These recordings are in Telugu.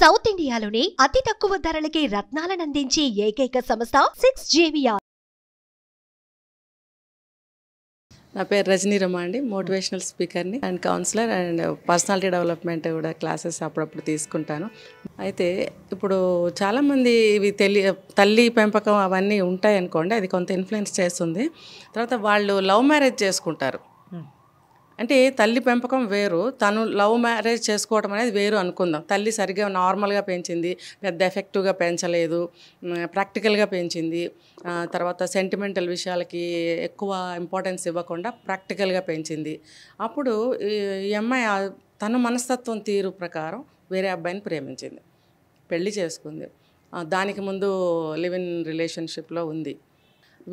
సౌత్ ఇండియాలోనే అతి తక్కువ ధరలకి రత్నాలనందించే ఏకైక సంస్థ 6JVR. నా పేరు రజనీ రమ అండి. మోటివేషనల్ స్పీకర్ని and counsellor and personality development కూడా క్లాసెస్ అప్పుడప్పుడు తీసుకుంటాను. అయితే ఇప్పుడు చాలామంది ఇవి తల్లి పెంపకం అవన్నీ ఉంటాయి అనుకోండి, అది కొంత ఇన్ఫ్లుయెన్స్ చేస్తుంది. తర్వాత వాళ్ళు లవ్ మ్యారేజ్ చేసుకుంటారు. అంటే తల్లి పెంపకం వేరు, తను లవ్ మ్యారేజ్ చేసుకోవడం అనేది వేరు అనుకుందాం. తల్లి సరిగ్గా నార్మల్గా పెంచింది, పెద్ద ఎఫెక్టివ్గా పెంచలేదు, ప్రాక్టికల్గా పెంచింది. తర్వాత సెంటిమెంటల్ విషయాలకి ఎక్కువ ఇంపార్టెన్స్ ఇవ్వకుండా ప్రాక్టికల్గా పెంచింది. అప్పుడు ఈ అమ్మాయి తన మనస్తత్వం తీరు ప్రకారం వేరే అబ్బాయిని ప్రేమించింది, పెళ్లి చేసుకుంది. దానికి ముందు లివ్ ఇన్ రిలేషన్షిప్లో ఉంది.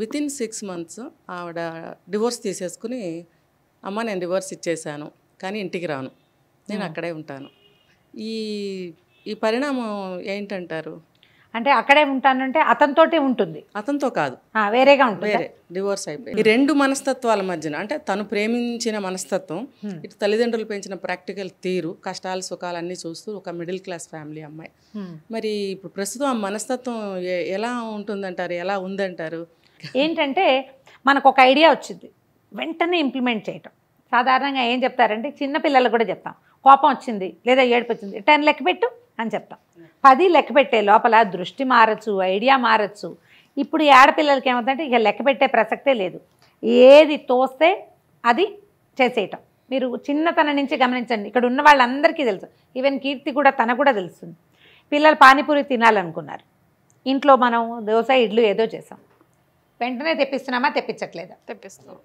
వితిన్ 6 months ఆవిడ డివోర్స్ తీసేసుకుని, అమ్మ నేను డివోర్స్ ఇచ్చేసాను కానీ ఇంటికి రాను, నేను అక్కడే ఉంటాను. ఈ పరిణామం ఏంటంటారు? అంటే అక్కడే ఉంటానంటే అతనితోటే ఉంటుంది, అతనితో కాదు, వేరేగా ఉంటుంది, వేరే డివోర్స్ అయిపోయి. ఈ రెండు మనస్తత్వాల మధ్యన, అంటే తను ప్రేమించిన మనస్తత్వం, ఇటు తల్లిదండ్రులు పెంచిన ప్రాక్టికల్ తీరు, కష్టాలు సుఖాలు అన్నీ చూస్తూ ఒక మిడిల్ క్లాస్ ఫ్యామిలీ అమ్మాయి. మరి ఇప్పుడు ప్రస్తుతం ఆ మనస్తత్వం ఎలా ఉంటుందంటారు, ఎలా ఉందంటారు? ఏంటంటే మనకు ఒక ఐడియా వచ్చింది, వెంటనే ఇంప్లిమెంట్ చేయటం. సాధారణంగా ఏం చెప్తారంటే, చిన్నపిల్లలకు కూడా చెప్తాం, కోపం వచ్చింది లేదా ఏడుపు వచ్చింది 10 లెక్క పెట్టు అని చెప్తాం. 10 లెక్క పెట్టే లోపల దృష్టి మారచ్చు, ఐడియా మారచ్చు. ఇప్పుడు ఈ ఆడపిల్లలకి ఏమవుతుందంటే ఇక లెక్క పెట్టే ప్రసక్తే లేదు, ఏది తోస్తే అది చేసేయటం. మీరు చిన్నతనం నుంచి గమనించండి, ఇక్కడ ఉన్న వాళ్ళందరికీ తెలుసు, ఈవెన్ కీర్తి కూడా తనకు కూడా తెలుస్తుంది. పిల్లలు పానీపూరి తినాలనుకున్నారు, ఇంట్లో మనం దోశ ఇడ్లు ఏదో చేసాం, వెంటనే తెప్పిస్తున్నామా తెప్పించట్లేదా? తెప్పిస్తున్నాం.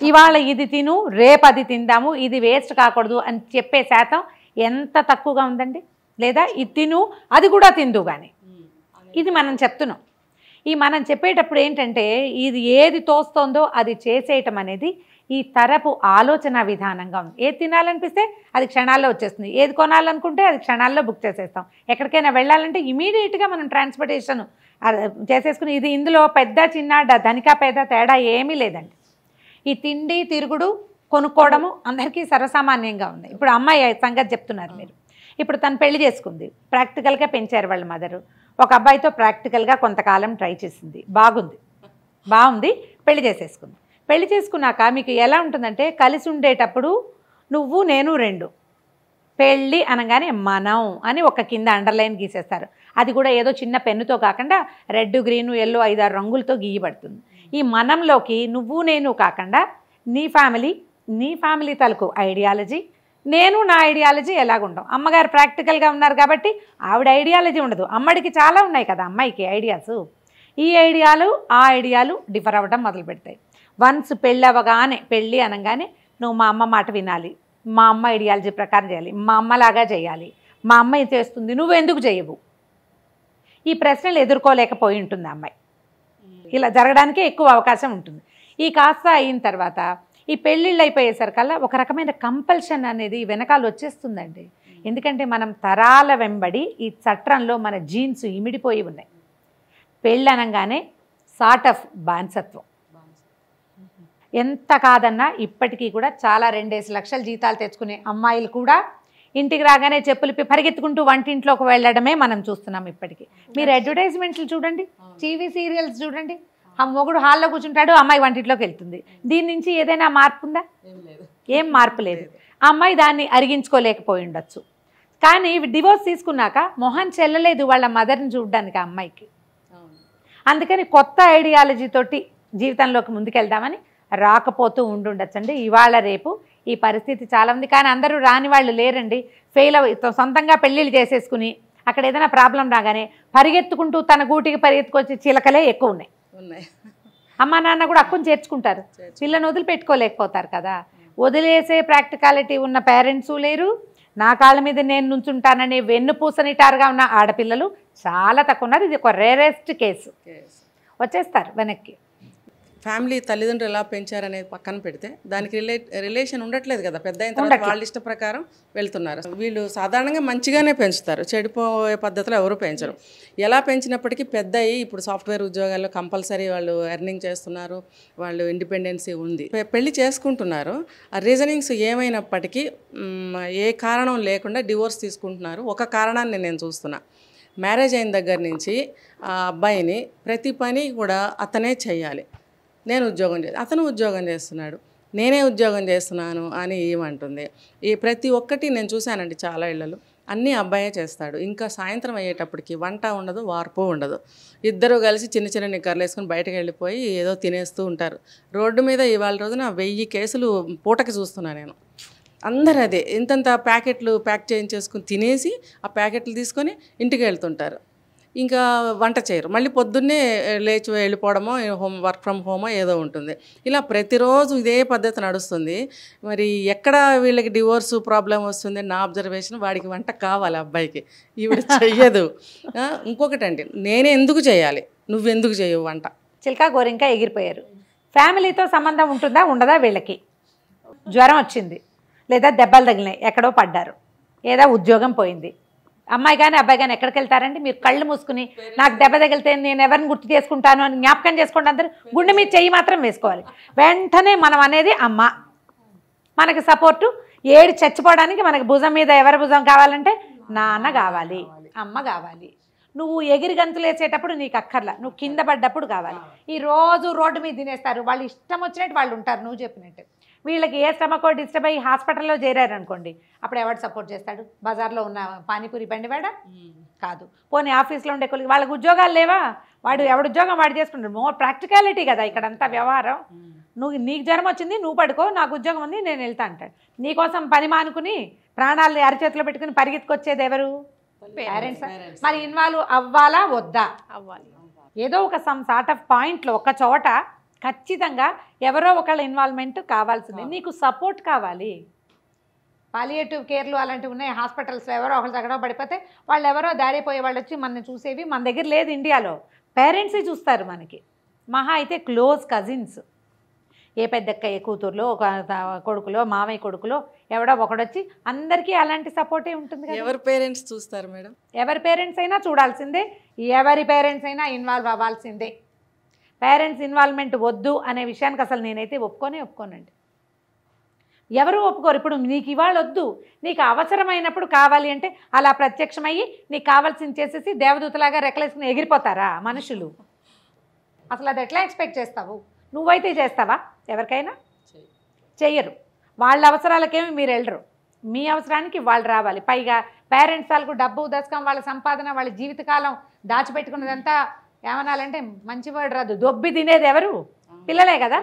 ఇవాళ ఇది తిను, రేపు అది తిందాము, ఇది వేస్ట్ కాకూడదు అని చెప్పే శాతం ఎంత తక్కువగా ఉందండి? లేదా ఇది తిను, అది కూడా తిందు కానీ, ఇది మనం చెప్తున్నాం. ఈ మనం చెప్పేటప్పుడు ఏంటంటే, ఇది ఏది తోస్తోందో అది చేసేయటం అనేది ఈ తరపు ఆలోచన విధానంగా ఉంది. ఏది తినాలనిపిస్తే అది క్షణాల్లో వచ్చేస్తుంది, ఏది కొనాలనుకుంటే అది క్షణాల్లో బుక్ చేసేస్తాం. ఎక్కడికైనా వెళ్ళాలంటే ఇమీడియట్గా మనం ట్రాన్స్పోర్టేషన్ చేసేసుకుని, ఇది ఇందులో పెద్ద చిన్న ధనిక పేద తేడా ఏమీ లేదండి. ఈ తిండి తిరుగుడు కొనుక్కోవడము అందరికీ సర్వసామాన్యంగా ఉంది. ఇప్పుడు అమ్మాయి సంగతి చెప్తున్నారు మీరు. ఇప్పుడు తను పెళ్లి చేసుకుంది, ప్రాక్టికల్గా పెంచారు వాళ్ళ మదరు. ఒక అబ్బాయితో ప్రాక్టికల్గా కొంతకాలం ట్రై చేసింది, బాగుంది, పెళ్లి చేసేసుకుంది. పెళ్లి చేసుకున్నాక మీకు ఎలా ఉంటుందంటే, కలిసి ఉండేటప్పుడు నువ్వు నేను 2, పెళ్ళి అనగానే మనం అని ఒక కింద అండర్లైన్ గీసేస్తారు. అది కూడా ఏదో చిన్న పెన్నుతో కాకుండా రెడ్, గ్రీన్, ఎల్లో 5-6 రంగులతో గీయబడుతుంది. ఈ మనంలోకి నువ్వు నేను కాకుండా నీ ఫ్యామిలీ తలకు ఐడియాలజీ, నేను నా ఐడియాలజీ ఎలాగుంటాం. అమ్మగారు ప్రాక్టికల్గా ఉన్నారు కాబట్టి ఆవిడ ఐడియాలజీ ఉండదు, అమ్మడికి చాలా ఉన్నాయి కదా అమ్మాయికి ఐడియాస్. ఈ ఐడియాలు ఆ ఐడియాలు డిఫర్ అవ్వడం మొదలు పెడతాయి. వన్స్ పెళ్ళి అనగానే నువ్వు మా అమ్మ మాట వినాలి, మా అమ్మ ఐడియాలజీ ప్రకారం చేయాలి, మా అమ్మలాగా చేయాలి, మా అమ్మ ఇది చేస్తుంది నువ్వు ఎందుకు చేయవు, ఈ ప్రశ్నలు ఎదుర్కోలేకపోయి ఉంటుంది అమ్మాయి. ఇలా జరగడానికే ఎక్కువ అవకాశం ఉంటుంది. ఈ కాస్త అయిన తర్వాత ఈ పెళ్ళిళ్ళు అయిపోయేసరికల్లా ఒక రకమైన కంపల్షన్ అనేది వెనకాల వచ్చేస్తుందండి. ఎందుకంటే మనం తరాల వెంబడి ఈ చట్రంలో మన జీన్స్ ఇమిడిపోయి ఉన్నాయి. పెళ్ళి అనగానే సార్ట్ ఆఫ్ బానిసత్వం. ఎంత కాదన్నా ఇప్పటికీ కూడా చాలా 2 లక్షల జీతాలు తెచ్చుకునే అమ్మాయిలు కూడా ఇంటికి రాగానే చెప్పులు పరిగెత్తుకుంటూ వంటింట్లోకి వెళ్ళడమే మనం చూస్తున్నాం ఇప్పటికీ. మీరు అడ్వర్టైజ్మెంట్లు చూడండి, టీవీ సీరియల్స్ చూడండి, ఆ మొగుడు హాల్లో కూర్చుంటాడు, అమ్మాయి వంటింట్లోకి వెళ్తుంది. దీని నుంచి ఏదైనా మార్పు ఉందా? ఏం మార్పు లేదు. ఆ అమ్మాయి దాన్ని అరిగించుకోలేకపోయి ఉండొచ్చు. కానీ డివోర్స్ తీసుకున్నాక మొహం చెల్లలేదు వాళ్ళ మదర్ని చూడడానికి ఆ అమ్మాయికి. అందుకని కొత్త ఐడియాలజీతోటి జీవితంలోకి ముందుకెళ్దామని రాకపోతూ ఉండుండొచ్చండి. ఇవాళ రేపు ఈ పరిస్థితి చాలా ఉంది. కానీ అందరూ రాని వాళ్ళు లేరండి. సొంతంగా పెళ్ళిళ్ళు చేసేసుకుని అక్కడ ఏదైనా ప్రాబ్లం రాగానే పరిగెత్తుకుంటూ తన గూటికి పరిగెత్తుకొచ్చి చిలకలే ఎక్కువ ఉన్నాయి. అమ్మ నాన్న కూడా అక్కుని చేర్చుకుంటారు, పిల్లని వదిలిపెట్టుకోలేకపోతారు కదా. వదిలేసే ప్రాక్టికాలిటీ ఉన్న పేరెంట్స్ లేరు, నా కాళ్ళ మీద నేను నుంచుంటానని వెన్నుపూసనిటారుగా ఉన్న ఆడపిల్లలు చాలా తక్కువ ఉన్నారు. ఇది ఒక రేరెస్ట్ కేసు, వచ్చేస్తారు వెనక్కి. ఫ్యామిలీ తల్లిదండ్రులు ఎలా పెంచారనేది పక్కన పెడితే దానికి రిలేషన్ ఉండట్లేదు కదా. పెద్ద అయిన తర్వాత వాళ్ళ ఇష్ట ప్రకారం వెళ్తున్నారు. వీళ్ళు సాధారణంగా మంచిగానే పెంచుతారు, చెడిపోయే పద్ధతిలో ఎవరు పెంచరు. ఎలా పెంచినప్పటికీ పెద్ద అయ్యి ఇప్పుడు సాఫ్ట్వేర్ ఉద్యోగాల్లో కంపల్సరీ వాళ్ళు ఎర్నింగ్ చేస్తున్నారు, వాళ్ళు ఇండిపెండెన్సీ ఉంది, పెళ్లి చేసుకుంటున్నారు. ఆ రీజనింగ్స్ ఏమైనప్పటికీ ఏ కారణం లేకుండా డివోర్స్ తీసుకుంటున్నారు. ఒక కారణాన్ని నేను చూస్తున్నా, మ్యారేజ్ అయిన దగ్గర నుంచి ఆ అబ్బాయిని ప్రతి పని కూడా అతనే చేయాలి. నేను ఉద్యోగం అతను ఉద్యోగం చేస్తున్నాడు, నేనే ఉద్యోగం చేస్తున్నాను అని ఏమంటుంది. ఈ ప్రతి ఒక్కటి నేను చూశానండి చాలా ఇళ్లలో, అన్నీ అబ్బాయే చేస్తాడు. ఇంకా సాయంత్రం అయ్యేటప్పటికి వంట ఉండదు, వార్పు ఉండదు. ఇద్దరు కలిసి చిన్న చిన్న నిక్కర్లు వేసుకొని బయటకు వెళ్ళిపోయి ఏదో తినేస్తూ ఉంటారు. రోడ్డు మీద ఇవాళ రోజున 1000 కేసులు పూటకి చూస్తున్నాను నేను. అందరూ అదే ఇంతంత ప్యాకెట్లు ప్యాక్ చేయించేసుకుని తినేసి ఆ ప్యాకెట్లు తీసుకొని ఇంటికి వెళ్తుంటారు. ఇంకా వంట చేయరు, మళ్ళీ పొద్దున్నే లేచి వెళ్ళిపోవడమో వర్క్ ఫ్రమ్ హోమో ఏదో ఉంటుంది. ఇలా ప్రతిరోజు ఇదే పద్ధతి నడుస్తుంది. మరి ఎక్కడ వీళ్ళకి డివోర్స్ ప్రాబ్లం వస్తుంది నా అబ్జర్వేషన్, వాడికి వంట కావాలి అబ్బాయికి, ఈవిడ చెయ్యదు. ఇంకొకటండి, నేనే ఎందుకు చేయాలి, నువ్వెందుకు చేయవు వంట? చిల్కా గోరింకా ఎగిరిపోయారు. ఫ్యామిలీతో సంబంధం ఉంటుందా ఉండదా? వీళ్ళకి జ్వరం వచ్చింది, లేదా దెబ్బలు తగిలినాయి, ఎక్కడో పడ్డారు, ఏదో ఉద్యోగం పోయింది. అమ్మాయి కానీ అబ్బాయి కానీ ఎక్కడికి వెళ్తారండి? మీరు కళ్ళు మూసుకుని నాకు దెబ్బ తగిలితే నేను ఎవరిని గుర్తు చేసుకుంటాను అని జ్ఞాపకం చేసుకోండి. అందరూ గుండె మీద చెయ్యి మాత్రం వేసుకోవాలి. వెంటనే మనం అనేది అమ్మ, మనకి సపోర్టు. ఏడు చచ్చిపోవడానికి మనకి భుజం మీద ఎవరి భుజం కావాలంటే నాన్న కావాలి, అమ్మ కావాలి. నువ్వు ఎగిరి గంతులు వేసేటప్పుడు నీకు అక్కర్లా, నువ్వు కింద పడ్డప్పుడు కావాలి. ఈ రోజు రోడ్డు మీద తినేస్తారు, వాళ్ళు ఇష్టం వచ్చినట్టు వాళ్ళు ఉంటారు. నువ్వు చెప్పినట్టు వీళ్ళకి ఏ స్టమకో డిస్టర్బ్ అయ్యి హాస్పిటల్లో చేరారనుకోండి, అప్పుడు ఎవరు సపోర్ట్ చేస్తాడు? బజార్లో ఉన్న పానీపూరి బండివాడా? కాదు. పోనీ ఆఫీస్లో ఉండే కొలిగి, వాళ్ళకి ఉద్యోగాలు లేవా? వాడు ఎవడు ఉద్యోగం వాడు చేసుకుంటాడు. మోర్ ప్రాక్టికాలిటీ కదా ఇక్కడంతా వ్యవహారం. నీకు జ్వరం వచ్చింది, నువ్వు పడుకో, నాకు ఉద్యోగం ఉంది, నేను వెళ్తా అంటాడు. నీకోసం పని మానుకుని ప్రాణాలు అరిచేతిలో పెట్టుకుని పరిగెత్తుకొచ్చేది ఎవరు? పేరెంట్స్. మరి ఇన్వాల్వ్ అవ్వాలా వద్దా? అవ్వాలి. ఏదో ఒక సమ్ సార్ట్ ఆఫ్ పాయింట్లో ఒక చోట ఖచ్చితంగా ఎవరో ఒకళ్ళ ఇన్వాల్వ్మెంట్ కావాల్సిందే. నీకు సపోర్ట్ కావాలి. పాలియేటివ్ కేర్లు అలాంటివి ఉన్నాయి హాస్పిటల్స్లో. ఎవరో ఒకళ్ళు తగ్గడం పడిపోతే వాళ్ళు ఎవరో దారిపోయే వాళ్ళు వచ్చి మనని చూసేవి మన దగ్గర లేదు. ఇండియాలో పేరెంట్సే చూస్తారు మనకి. మహా అయితే క్లోజ్ కజిన్స్, ఏ పెద్దక్క ఏ కూతుర్లో ఒక కొడుకులో మామయ్య కొడుకులో ఎవడో ఒకడొచ్చి, అందరికీ అలాంటి సపోర్టే ఉంటుంది కదా. ఎవరి పేరెంట్స్ చూస్తారు మేడం? ఎవరి పేరెంట్స్ అయినా చూడాల్సిందే, ఎవరి పేరెంట్స్ అయినా ఇన్వాల్వ్ అవ్వాల్సిందే. పేరెంట్స్ ఇన్వాల్వ్మెంట్ వద్దు అనే విషయానికి అసలు నేనైతే ఒప్పుకోనండి. ఎవరు ఒప్పుకోరు. ఇప్పుడు నీకు ఇవాళ వద్దు, నీకు అవసరమైనప్పుడు కావాలి అంటే అలా ప్రత్యక్షమయ్యి నీకు కావాల్సింది చేసేసి దేవదూతలాగా రెక్కలేసుకుని ఎగిరిపోతారా మనుషులు? అసలు అది ఎట్లా ఎక్స్పెక్ట్ చేస్తావు? నువ్వైతే చేస్తావా? ఎవరికైనా చెయ్యరు. వాళ్ళ అవసరాలకేమి మీరు వెళ్ళరు, మీ అవసరానికి వాళ్ళు రావాలి. పైగా పేరెంట్స్ వాళ్ళకు డబ్బు దశకం, వాళ్ళ సంపాదన, వాళ్ళ జీవితకాలం దాచిపెట్టుకున్నదంతా ఏమనాలంటే మంచి వర్డ్ రాదు, దొబ్బి తినేది ఎవరు? పిల్లలే కదా.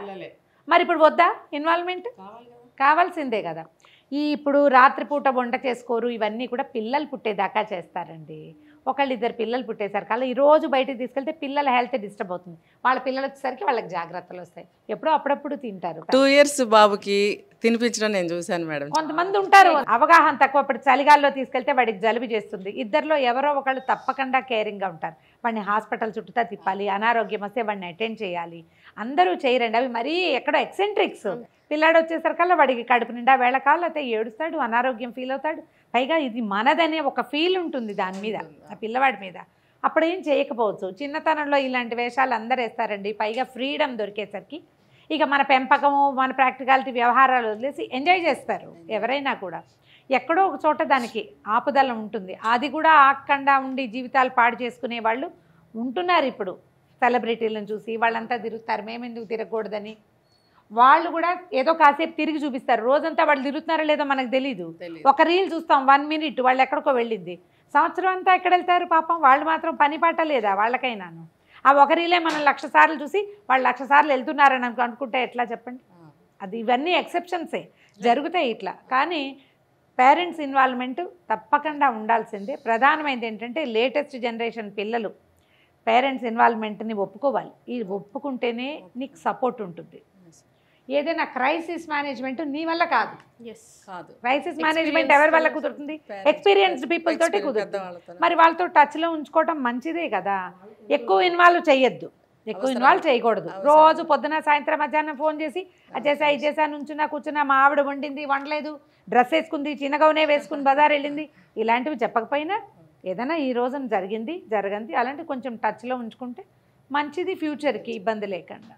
మరి ఇప్పుడు వద్దా ఇన్వాల్వ్మెంట్? కావాల్సిందే కదా. ఇప్పుడు రాత్రిపూట వంట చేసుకోరు, ఇవన్నీ కూడా పిల్లలు పుట్టేదాకా చేస్తారండి. ఒకళ్ళిద్దరు పిల్లలు పుట్టేసరికి అలా ఈరోజు బయటకు తీసుకెళ్తే పిల్లల హెల్త్ డిస్టర్బ్ అవుతుంది. వాళ్ళ పిల్లలు వచ్చేసరికి వాళ్ళకి జాగ్రత్తలు వస్తాయి. ఎప్పుడో అప్పుడప్పుడు తింటారు. 2 years బాబుకి తినిపించడం నేను చూశాను మేడం. కొంతమంది ఉంటారు అవగాహన తక్కువ. ఇప్పుడు చలిగాల్లో తీసుకెళ్తే వాడికి జలుబు చేస్తుంది. ఇద్దరిలో ఎవరో ఒకళ్ళు తప్పకుండా కేరింగ్గా ఉంటారు. వాడిని హాస్పిటల్ చుట్టూతా తిప్పాలి, అనారోగ్యం వస్తే వాడిని అటెండ్ చేయాలి. అందరూ చేయరండి అవి. మరీ ఎక్కడో ఎక్సెంట్రిక్స్. పిల్లాడు వచ్చేసరికల్లా వాడికి కడుపు నిండా వేళకాలు అయితే ఏడుస్తాడు, అనారోగ్యం ఫీల్ అవుతాడు. పైగా ఇది మనదనే ఒక ఫీల్ ఉంటుంది దాని మీద, ఆ పిల్లవాడి మీద. అప్పుడేం చేయకపోవచ్చు. చిన్నతనంలో ఇలాంటి వేషాలు అందరూ వేస్తారండి. పైగా ఫ్రీడమ్ దొరికేసరికి ఇక మన పెంపకము, మన ప్రాక్టికాలిటీ వ్యవహారాలు వదిలేసి ఎంజాయ్ చేస్తారు ఎవరైనా కూడా. ఎక్కడో ఒక చోట దానికి ఆపుదల ఉంటుంది. అది కూడా ఆకుండా ఉండి జీవితాలు పాడు చేసుకునే వాళ్ళు ఉంటున్నారు. ఇప్పుడు సెలబ్రిటీలను చూసి వాళ్ళంతా తిరుగుతారు, మేమెందుకు తిరగకూడదని. వాళ్ళు కూడా ఏదో కాసేపు తిరిగి చూపిస్తారు. రోజంతా వాళ్ళు తిరుగుతున్నారో లేదో మనకు తెలీదు. ఒక రీల్ చూస్తాం 1 minute, వాళ్ళు ఎక్కడికో వెళ్ళింది. సంవత్సరం అంతా ఎక్కడ వెళ్తారు పాపం? వాళ్ళు మాత్రం పని పాట లేదా వాళ్ళకైనాను? ఆ ఒక రీలే మనం 1,00,000 సార్లు చూసి వాళ్ళు 1,00,000 సార్లు వెళ్తున్నారని అనుకుంటే ఎట్లా చెప్పండి? అది ఇవన్నీ ఎక్సెప్షన్సే జరుగుతాయి ఇట్లా. కానీ పేరెంట్స్ ఇన్వాల్వ్మెంట్ తప్పకుండా ఉండాల్సిందే. ప్రధానమైనది ఏంటంటే లేటెస్ట్ జనరేషన్ పిల్లలు పేరెంట్స్ ఇన్వాల్వ్మెంట్ని ఒప్పుకోవాలి. ఇది ఒప్పుకుంటేనే నీకు సపోర్ట్ ఉంటుంది. ఏదైనా క్రైసిస్ మేనేజ్మెంట్ నీ వల్ల కాదు. క్రైసిస్ మేనేజ్మెంట్ ఎవరి వల్ల కుదురుతుంది? ఎక్స్పీరియన్స్డ్ పీపుల్ తోటి కుదురుతుంది. మరి వాళ్ళతో టచ్లో ఉంచుకోవటం మంచిదే కదా. ఎక్కువ ఇన్వాల్వ్ చేయొద్దు. ఎక్కువ ఇన్వాల్వ్ చేయకూడదు. రోజు పొద్దున సాయంత్రం మధ్యాహ్నం ఫోన్ చేసి అది చేసా ఇది చేసా నుంచున్నా కూర్చున్నా మా ఆవిడ వండింది వండలేదు, డ్రెస్ వేసుకుంది, చిన్నగౌనే వేసుకుని బజార్ వెళ్ళింది, ఇలాంటివి చెప్పకపోయినా ఏదైనా ఈ రోజున జరిగింది జరగంది అలాంటి కొంచెం టచ్లో ఉంచుకుంటే మంచిది, ఫ్యూచర్కి ఇబ్బంది లేకుండా.